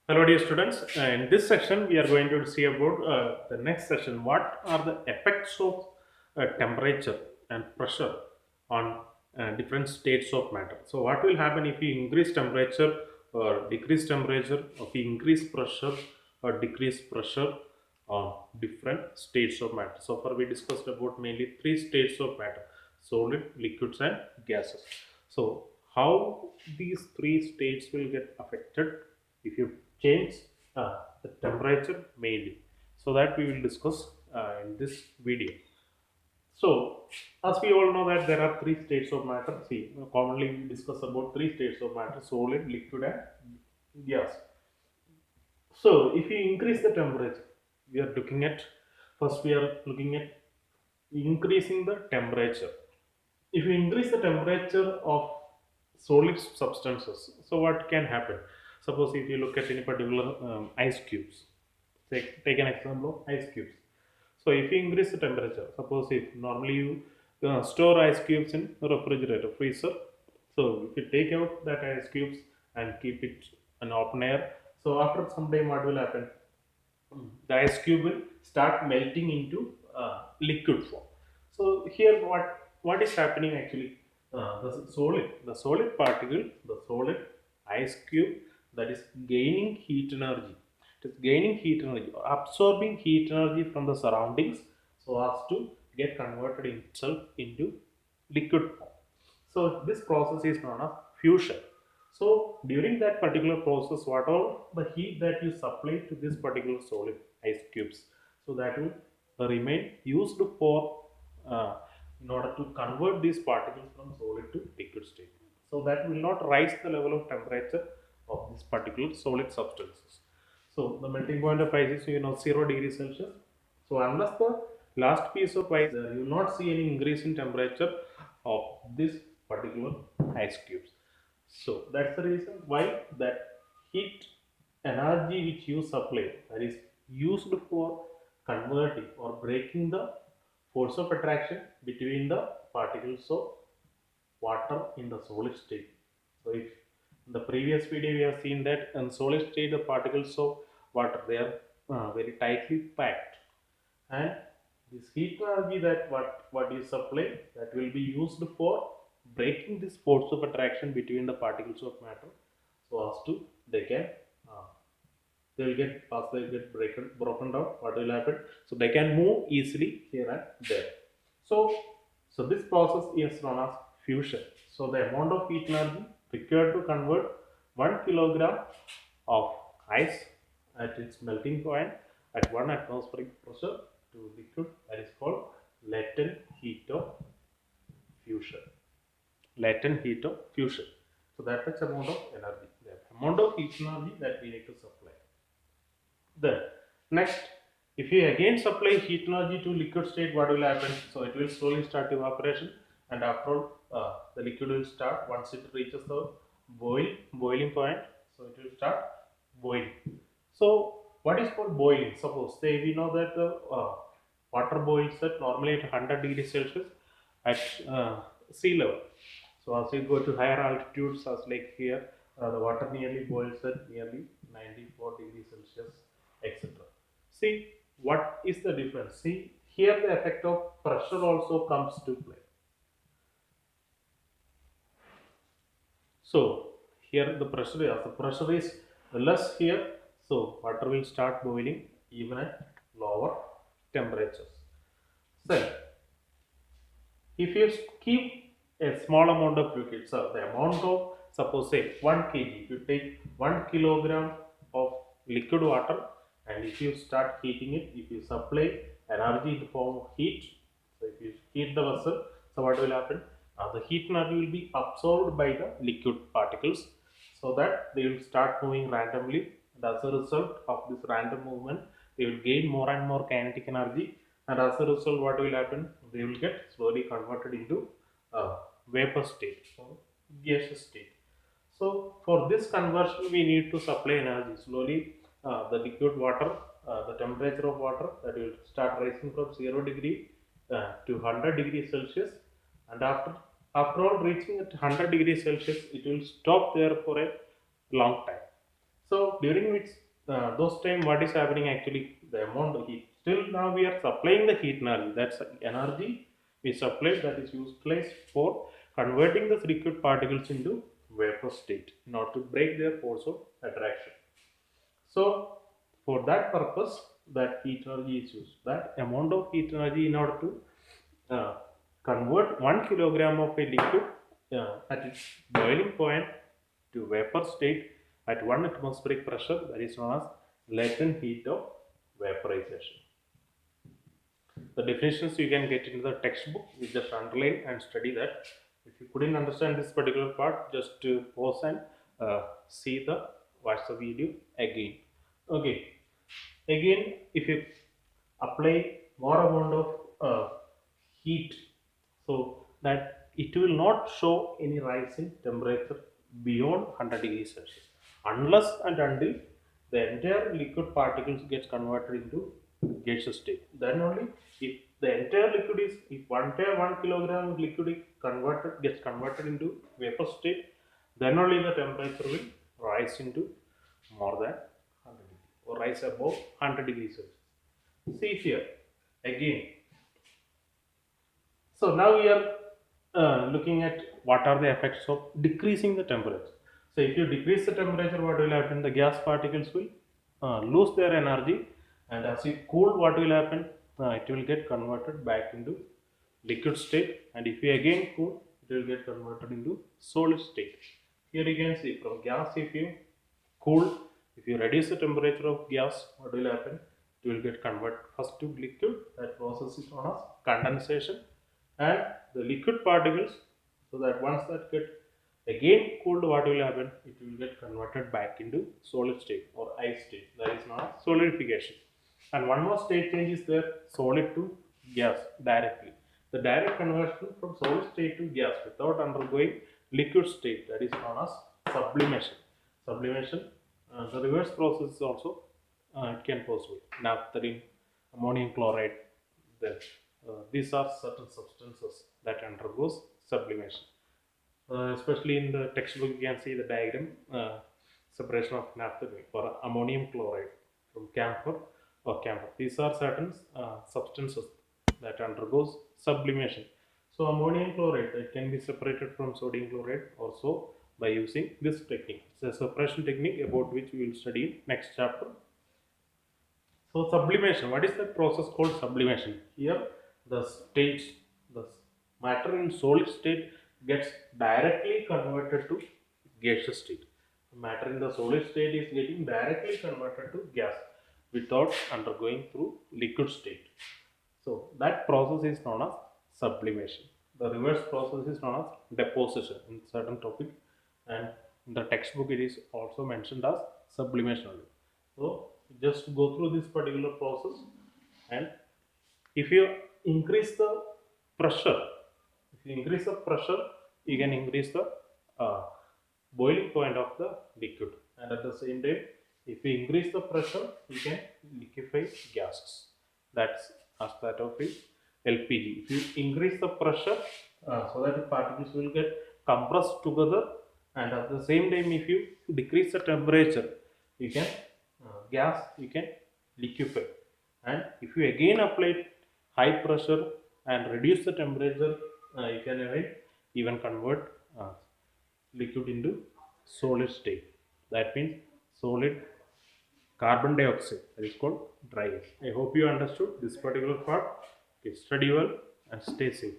Hello, dear students. In this section, we are going to see about the next session. What are the effects of temperature and pressure on different states of matter? So, what will happen if we increase temperature or decrease temperature, or if we increase pressure or decrease pressure on different states of matter? So far, we discussed about mainly three states of matter: solid, liquids, and gases. So, how these three states will get affected if you change the temperature mainly, so that we will discuss in this video. So as we all know that there are three states of matter. See, commonly we discuss about three states of matter: solid, liquid, and gas. So if you increase the temperature, we are looking at, first we are looking at increasing the temperature. If you increase the temperature of solid substances, so what can happen? Suppose if you look at any particular ice cubes, take an example of ice cubes. So if you increase the temperature, suppose if normally you store ice cubes in a refrigerator, freezer. So if you take out that ice cubes and keep it in open air, so after some time what will happen? The ice cube will start melting into liquid form. So here what is happening actually? The solid particle, the solid ice cube, that is gaining heat energy. It is gaining heat energy, absorbing heat energy from the surroundings, so as to get converted itself into liquid form. So this process is known as fusion. So during that particular process, what all the heat that you supply to this particular solid ice cubes, so that will remain used for in order to convert these particles from solid to liquid state. So that will not rise the level of temperature of this particular solid substances. So the melting point of ice is 0 degrees Celsius. So unless the last piece of ice there, you will not see any increase in temperature of this particular ice cubes. So that's the reason why that heat energy which you supply, that is used for converting or breaking the force of attraction between the particles of water in the solid state. So if in the previous video we have seen that in solid state the particles of water, they are very tightly packed, and this heat energy that what you supply, that will be used for breaking this force of attraction between the particles of matter, so as to they can uh, they will get, as they get broken down, what will happen? So they can move easily here and there. So so this process is known as fusion. So the amount of heat energy required to convert 1 kilogram of ice at its melting point at 1 atmospheric pressure to liquid, that is called latent heat of fusion. Latent heat of fusion. So that much amount of energy, the amount of heat energy that we need to supply. Then next, if you again supply heat energy to liquid state, what will happen? So it will slowly start evaporation, and after all, the liquid will start once it reaches the boiling point. So it will start boiling. So what is called boiling? Suppose say we know that the water boils at normally at 100 degrees Celsius at sea level. So as you go to higher altitudes, as like here, the water nearly boils at nearly 94 degrees Celsius, etc. See, what is the difference? See, here the effect of pressure also comes to play. So here the pressure is less here, so water will start boiling even at lower temperatures. So if you keep a small amount of liquid, so the amount of, suppose say 1 kg, if you take 1 kilogram of liquid water, and if you start heating it, if you supply energy in the form of heat, so if you heat the vessel, so what will happen? The heat energy will be absorbed by the liquid particles, so that they will start moving randomly, and as a result of this random movement, they will gain more and more kinetic energy, and as a result what will happen? They will get slowly converted into vapor state or gaseous state. So for this conversion we need to supply energy slowly. The liquid water, the temperature of water, that will start rising from 0 degree to 100 degrees Celsius, and after all reaching at 100 degrees Celsius, it will stop there for a long time. So during which those time, what is happening actually? The amount of heat. Still now we are supplying the heat energy. That's energy we supply that is utilized for converting the liquid particles into vapor state in order to break their force of attraction. So for that purpose, that heat energy is used. That amount of heat energy in order to convert 1 kilogram of a liquid at its boiling point to vapor state at 1 atmospheric pressure, that is known as latent heat of vaporization. The definitions you can get into the textbook. You just underline and study that. If you couldn't understand this particular part, just pause and see the watch the video again. Okay. Again, if you apply more amount of heat, so that it will not show any rise in temperature beyond 100 degrees Celsius unless and until the entire liquid particles gets converted into gaseous state. Then only if the entire liquid is, if one entire 1 kilogram liquid is gets converted into vapor state, then only the temperature will rise into more than 100 degrees or rise above 100 degrees Celsius. See here again. So now we are looking at what are the effects of decreasing the temperature. So if you decrease the temperature, what will happen? The gas particles will lose their energy, and as you cool, what will happen? It will get converted back into liquid state, and if you again cool, it will get converted into solid state. Here you can see from gas, if you cool, if you reduce the temperature of gas, what will happen? It will get converted first to liquid. That process is known as condensation, and the liquid particles, so that once that get again cooled, what will happen? It will get converted back into solid state or ice state. That is known as solidification. And one more state change is there, solid to gas directly. The direct conversion from solid state to gas without undergoing liquid state, that is known as sublimation. Sublimation, the reverse process is also it can possible. Naphthalene, ammonium chloride, then these are certain substances that undergoes sublimation. Especially in the textbook, you can see the diagram, separation of naphthalene or ammonium chloride from camphor or camphor. These are certain substances that undergoes sublimation. So ammonium chloride, it can be separated from sodium chloride also by using this technique. It's a separation technique about which we will study in next chapter. So sublimation, what is the process called sublimation? Here the state, the matter in solid state gets directly converted to gaseous state. The matter in the solid state is getting directly converted to gas without undergoing through liquid state. So that process is known as sublimation. The reverse process is known as deposition in certain topic, and in the textbook it is also mentioned as sublimation. So just go through this particular process, and if you increase the pressure, you can increase the boiling point of the liquid, and at the same time, if you increase the pressure, you can liquefy gases. That's as that of a LPG. If you increase the pressure, so that the particles will get compressed together, and at the same time, if you decrease the temperature, you can you can liquefy. And if you again apply high pressure and reduce the temperature, you can even convert liquid into solid state. That means solid carbon dioxide, that is called dry gas. I hope you understood this particular part. Okay, study well and stay safe.